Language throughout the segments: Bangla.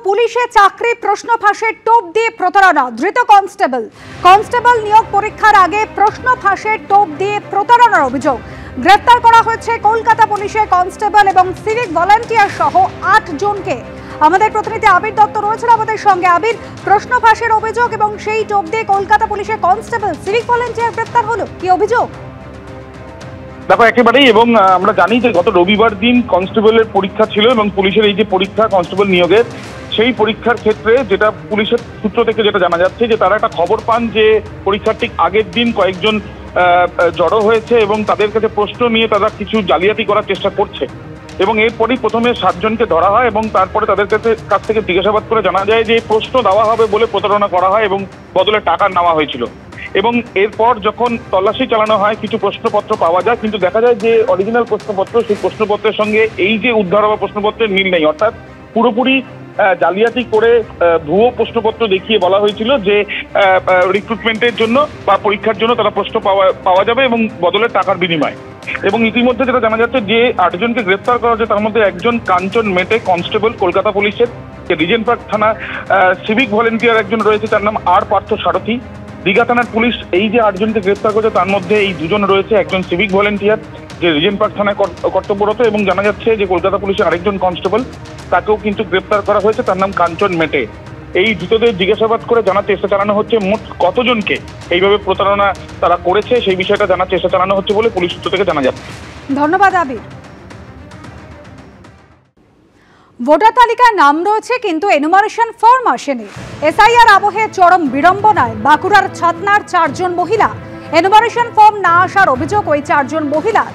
পুলিশে চাকরি প্রশ্ন ফাঁসের টোপ দিয়ে প্রতারণা, ধৃত কনস্টেবল নিয়োগ পরীক্ষার আগে প্রশ্ন ফাঁসের টোপ দিয়ে প্রতারণার অভিযোগ। গ্রেফতার করা হয়েছে কলকাতা পুলিশের কনস্টেবল এবং সিভিক ভলান্টিয়ার সহ 8 জনকে। আমাদের প্রতিনিধি আবির দত্ত রয়েছেন আমাদের সঙ্গে। আবির, প্রশ্ন ফাঁসের অভিযোগ এবং সেই টোপ দিয়ে কলকাতা পুলিশের কনস্টেবল সিভিক ভলান্টিয়ার গ্রেফতার হলো, কি অভিযোগ? দেখো, একেবারেই, এবং আমরা জানি যে গত রবিবার দিন কনস্টেবলের পরীক্ষা ছিল এবং পুলিশের এই যে পরীক্ষা কনস্টেবল নিয়োগের, সেই পরীক্ষার ক্ষেত্রে যেটা পুলিশের সূত্র থেকে যেটা জানা যাচ্ছে যে তারা একটা খবর পান যে পরীক্ষার ঠিক আগের দিন কয়েকজন জড়ো হয়েছে এবং তাদের কাছে প্রশ্ন নিয়ে তারা কিছু জালিয়াতি করার চেষ্টা করছে এবং এরপরই প্রথমে 7 জনকে ধরা হয় এবং তারপরে তাদের কাছ থেকে জিজ্ঞাসাবাদ করে জানা যায় যে প্রশ্ন দেওয়া হবে বলে প্রতারণা করা হয় এবং বদলে টাকা নেওয়া হয়েছিল। এবং এরপর যখন তল্লাশি চালানো হয় কিছু প্রশ্নপত্র পাওয়া যায়, কিন্তু দেখা যায় যে অরিজিনাল প্রশ্নপত্র সেই প্রশ্নপত্রের সঙ্গে এই যে উদ্ধার হওয়া প্রশ্নপত্রের মিল নেই, অর্থাৎ পুরোপুরি জালিয়াতি করে ভুয়ো প্রশ্নপত্র দেখিয়ে বলা হয়েছিল যে রিক্রুটমেন্টের জন্য বা পরীক্ষার জন্য তারা প্রশ্ন পাওয়া যাবে এবং বদলে টাকার বিনিময়। এবং ইতিমধ্যে যেটা জানা যাচ্ছে যে 8 জনকে গ্রেফতার করা হয়েছে, তার মধ্যে একজন কাঞ্চন মেটে কনস্টেবল কলকাতা পুলিশের, রিজেন্ট পার্ক থানা সিভিক ভলেন্টিয়ার একজন রয়েছে, তার নাম আর পার্থ সারথী। দীঘা থানার পুলিশ এই যে 8 জনকে গ্রেফতার করেছে তার মধ্যে এই 2 জন রয়েছে, একজন সিভিক ভলেন্টিয়ার যে রিজেন্ট পার্ক থানায় কর্তব্যরত, এবং জানা যাচ্ছে যে কলকাতা পুলিশের আরেকজন কনস্টেবল, তাকেও কিন্তু গ্রেফতার করা হয়েছে, তার নাম কাঞ্চন মেটে। এই ধৃতদের জিজ্ঞাসাবাদ করে জানার চেষ্টা চালানো হচ্ছে মোট কতজনকে এইভাবে প্রতারণা তারা করেছে সেই বিষয়টা জানার চেষ্টা চালানো হচ্ছে বলে পুলিশ সূত্র থেকে জানা যাচ্ছে। ধন্যবাদ আবির। ভোটার তালিকায় নাম রয়েছে কিন্তু এনুমারেশন ফর্ম আসেনি। এসআইআর আবহে চরম বিড়ম্বনায় বাঁকুড়ার ছাতনার 4 জন মহিলা। এনুমারেশন ফর্ম না আসার অভিযোগ ওই 4 জন মহিলার।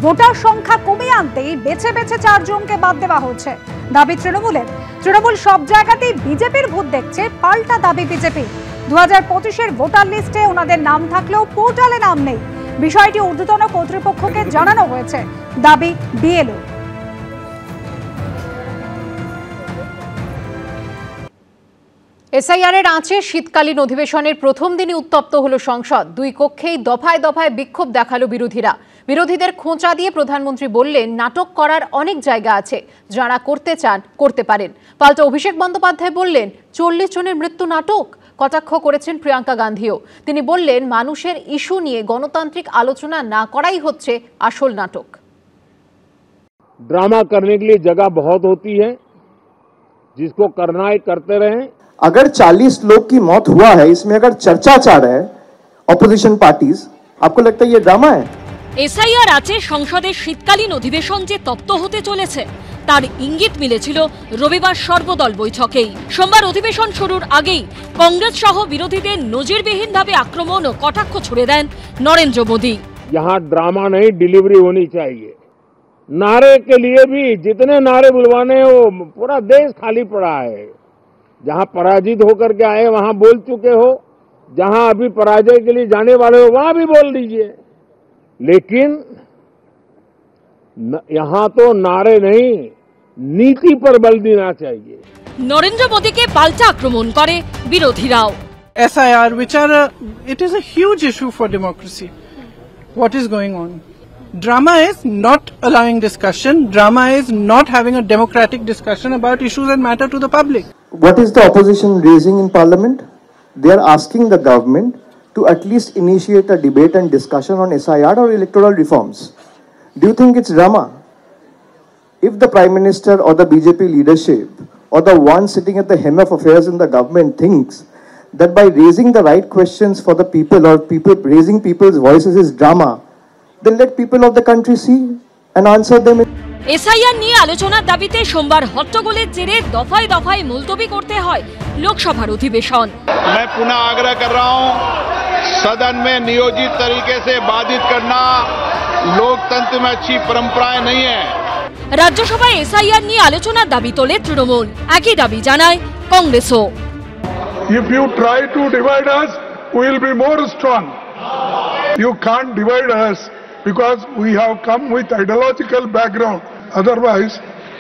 ভোটার সংখ্যা কমিয়ে আনতেই বেছে বেছে 4 জনকে বাদ দেওয়া হচ্ছে, দাবি তৃণমূলের। তৃণমূল সব জায়গাতেই বিজেপির ভূত দেখছে, পাল্টা দাবি বিজেপি। 2025-এর ভোটার লিস্টে ওনাদের নাম থাকলেও পোর্টালে নাম নেই। বিষয়টি ঊর্ধ্বতন কর্তৃপক্ষকে জানানো হয়েছে, দাবি বিএলও। এসআইআরের আঁচে শীতকালীন অধিবেশনের প্রথম দিনই উত্তপ্ত হলো সংসদ। 2 কক্ষেই দফায় দফায় বিক্ষোভ দেখালো বিরোধীদের খোঁচা দিয়ে প্রধানমন্ত্রী বললেন, নাটক করার অনেক জায়গা আছে, যারা করতে চান করতে পারেন। পাল্টা অভিষেক বন্দ্যোপাধ্যায় বললেন, 40 জনের মৃত্যু নাটক। কটাক্ষ করেছেন প্রিয়াঙ্কা গান্ধীও। তিনি বললেন, মানুষের ইস্যু নিয়ে গণতান্ত্রিক আলোচনা না করাই হচ্ছে আসল নাটক। ड्रामा करने के लिए जगह बहुत होती है, जिसको करना है करते रहें। अगर 40 लोग की मौत हुआ है, इसमें अगर चर्चा चाह रहे हैं ऑपोजिशन पार्टीज, आपको लगता है ये ड्रामा है? এসআইআর আছে সংসদের শীতকালীন অধিবেশন যে তপ্ত হতে চলেছে তার ইঙ্গিত মিলেছিল রবিবার সর্বদল বৈঠকেই। সোমবার অধিবেশন শুরুর আগেই কংগ্রেস সহ বিরোধীদের নজিরবিহীনভাবে আক্রমণ ও কটাক্ষ ছুড়ে দেন নরেন্দ্র মোদী। यहाँ ड्रामा नहीं, डिलीवरी होनी चाहिए। नारे के लिए भी जितने नारे बुलवाने वो पूरा देश खाली पड़ा है। जहां पराजित होकर के आए वहां बोल चुके हो, जहां अभी पराजय के लिए जाने वाले हो वहां भी बोल दीजिए, लेकिन यहां तो नारे नहीं, नीति पर बल देना चाहिए। নরেন্দ্র মোদীকে পাল্টা আক্রমণ করে বিরোধীরাও। SIR, which are it is a huge issue for democracy. What is going on? Drama is not allowing discussion. Drama is not having a democratic discussion about issues that matter to the public. What is the opposition raising in parliament? They are asking the government to at least initiate a debate and discussion on SIR or electoral reforms. Do you think it's drama? If the Prime Minister or the BJP leadership or the one sitting at the helm of affairs in the government thinks that by raising the right questions for the people or raising people's voices is drama, then let people of the country see and answer them. SIR নিয়ে আলোচনার দাবিতে সোমবার হট্টগোলের জেরে দফায় দফায় মুলতবি করতে হয় লোকসভার অধিবেশন। मैं पुनः आग्रह कर रहा हूं, सदन में नियोजित तरीके से बाधित करना लोकतंत्र में अच्छी परंपराएं नहीं है। রাজ্যসভায় এসআইআর নিয়ে আলোচনার দাবি তোলে তৃণমূল, একই দাবি জানায় কংগ্রেসও। If you try to divide us, we will be more strong. You can't divide us because we have come with ideological background. Otherwise,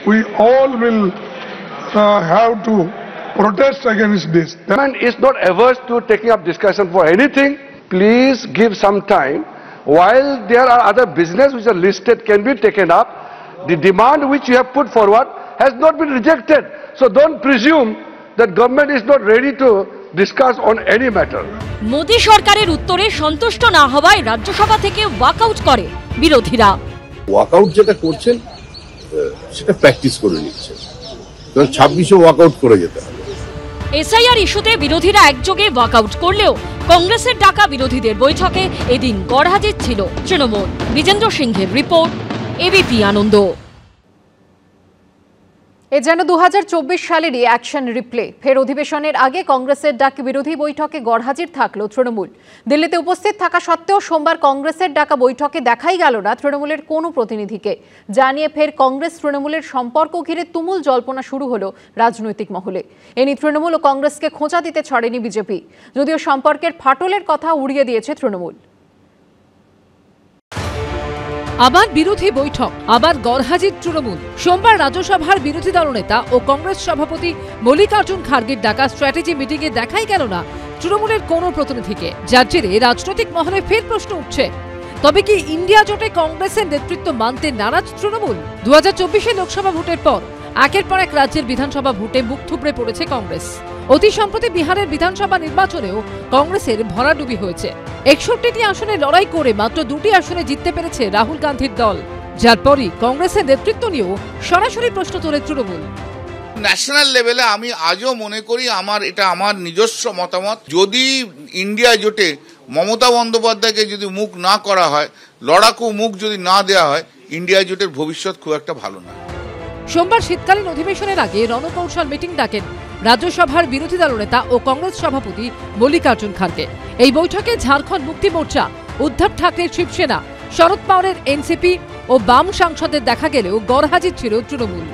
we all will have to protest against this. The man is not averse to taking up discussion for anything. Please give some time. While there are other business which are listed can be taken up, the demand which you have put forward has not been rejected. So don't presume that government is not ready to discuss on any matter. Modi সরকারের উত্তরে সন্তুষ্ট না হওয়ায় রাজ্যসভা থেকে ওয়াকআউট করে বিরোধীরা। ওয়াকআউট যেটা করছেন সেটা প্র্যাকটিস করে নিচ্ছেন, 26-এ ওয়াকআউট করে যেতে হবে। এসআইআর ইস্যুতে বিরোধীরা একযোগে ওয়াকআউট করলেও কংগ্রেসের ডাকা বিরোধীদের বৈঠকে এদিন গড়হাজির ছিল তৃণমূল। বিজেন্দ্র সিংহের রিপোর্ট, এবিপি আনন্দ। এ যেন 2024 সালেরই অ্যাকশন রিপ্লে। ফের অধিবেশনের আগে কংগ্রেসের ডাকা বিরোধী বৈঠকে গড়হাজির থাকলো তৃণমূল। দিল্লিতে উপস্থিত থাকা সত্ত্বেও সোমবার কংগ্রেসের ডাকা বৈঠকে দেখাই গেল না তৃণমূলের কোনো প্রতিনিধিকে। জানিয়ে ফের কংগ্রেস তৃণমূলের সম্পর্ক ঘিরে তুমুল জল্পনা শুরু হলো রাজনৈতিক মহলে। এ নিয়ে তৃণমূল ও কংগ্রেসকে খোঁচা দিতে ছাড়েনি বিজেপি, যদিও সম্পর্কের ফাটলের কথা উড়িয়ে দিয়েছে তৃণমূল। আবার বিরোধী বৈঠক, আবার গড়হাজির তৃণমূল। সোমবার রাজ্যসভার বিরোধী দলনেতা ও কংগ্রেস সভাপতি মল্লিকার্জুন খার্গের ডাকা স্ট্র্যাটেজি মিটিংয়ে দেখাই গেল না তৃণমূলের কোনো প্রতিনিধিকে, যার জেরে রাজনৈতিক মহলে ফের প্রশ্ন উঠছে, তবে কি ইন্ডিয়া জোটে কংগ্রেসের নেতৃত্ব মানতে নারাজ তৃণমূল? 2024 লোকসভা ভোটের পর একের পর এক রাজ্যের বিধানসভা ভোটে মুখ থুবড়ে পড়েছে কংগ্রেস। অতি সম্প্রতি বিহারের বিধানসভা নির্বাচনেও কংগ্রেসের ভরাডুবি হয়েছে। 61টি আসনে লড়াই করে মাত্র 2টি আসনে জিততে পেরেছে রাহুল গান্ধীর দল, যার পরই কংগ্রেসের নেতৃত্ব নিয়েও সরাসরি প্রশ্ন তোলে তৃণমূল। ন্যাশনাল লেভেলে আমি আজও মনে করি, এটা আমার নিজস্ব মতামত, যদি ইন্ডিয়া জোটে মমতা বন্দ্যোপাধ্যায়কে যদি মুখ না করা হয়, লড়াকু মুখ যদি না দেওয়া হয়, ইন্ডিয়া জোটের ভবিষ্যৎ খুব একটা ভালো না। সোমবার শীতকালীন অধিবেশনের আগে রণকৌশল মিটিং ডাকেন রাজ্যসভার বিরোধী দলনেতা ও কংগ্রেস সভাপতি মল্লিকার্জুন খার্গে। এই বৈঠকে ঝাড়খণ্ড মুক্তি মোর্চা, উদ্ধব ঠাকরের শিবসেনা, শরদ পাওয়ারের এনসিপি ও বাম সাংসদের দেখা গেলেও গড়হাজির ছিল তৃণমূল।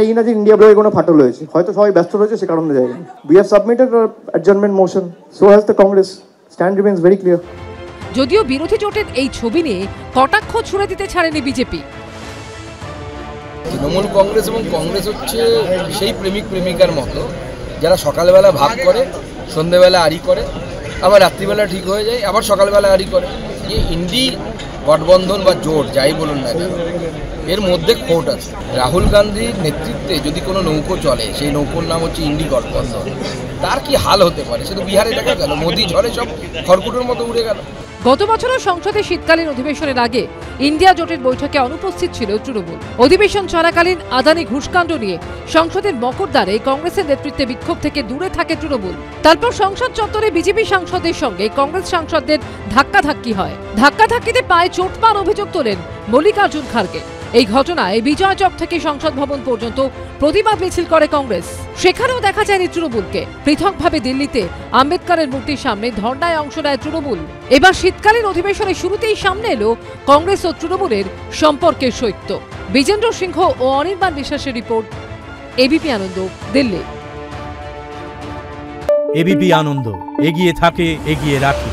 এই না যে ইন্ডিয়া ব্লকে কোনো ফাটল হয়েছে, হয়তো সবাই ব্যস্ত রয়েছে সে কারণে যায়। We have submitted an adjournment motion, so has the Congress. Stand remains very clear. যদিও বিরোধী জোটের এই ছবি নিয়ে কটাক্ষ ছুড়ে দিতে ছাড়েনি বিজেপি। তৃণমূল কংগ্রেস এবং কংগ্রেস হচ্ছে সেই প্রেমিক প্রেমিকার মতো, যারা সকালবেলা ভাব করে, সন্ধ্যেবেলা আড়ি করে, আবার রাত্রিবেলা ঠিক হয়ে যায়, আবার সকালবেলা আড়ি করে। এই ইন্ডি গঠবন্ধন বা জোট যাই বলুন না কেন, এর মধ্যে খোট আছে। রাহুল গান্ধীর নেতৃত্বে যদি কোনো নৌকো চলে, সেই নৌকোর নাম হচ্ছে ইন্ডি গঠবন্ধন। তার কি হাল হতে পারে সে তো বিহারে দেখা গেল, মোদি ঝড়ে সব খড়কুটোর মতো উড়ে গেল। গত বছরও সংসদে শীতকালীন অধিবেশনের আগে ইন্ডিয়া জোটের বৈঠকে অনুপস্থিত ছিল তৃণমূল। অধিবেশন চলাকালীন আদানি ঘুষকাণ্ড নিয়ে সংসদের মকরদ্বারে কংগ্রেসের নেতৃত্বে বিক্ষোভ থেকে দূরে থাকে তৃণমূল। তারপর সংসদ চত্বরে বিজেপি সাংসদের সঙ্গে কংগ্রেস সাংসদদের ধাক্কাধাক্কি হয়। ধাক্কাধাক্কিতে পায়ে চোট পাওয়ার অভিযোগ তোলেন মল্লিকার্জুন খার্গে। এই ঘটনায় বিজয় চক থেকে সংসদ ভবন পর্যন্ত প্রতিবাদ মিছিল করে কংগ্রেস। সেখানেও দেখা যায়নি তৃণমূলকে। পৃথকভাবে দিল্লিতে আম্বেদকরের মূর্তির সামনে ধর্নায় অংশ নেয় তৃণমূল। এবার শীতকালীন অধিবেশনের শুরুতেই সামনে এলো কংগ্রেস ও তৃণমূলের সম্পর্কের সৈক্য। বিজেন্দ্র সিংহ ও অনির্বাণ বিশ্বাসের রিপোর্ট, এবিপি আনন্দ, দিল্লি। এবিপি আনন্দ, এগিয়ে থাকে, এগিয়ে রাখে।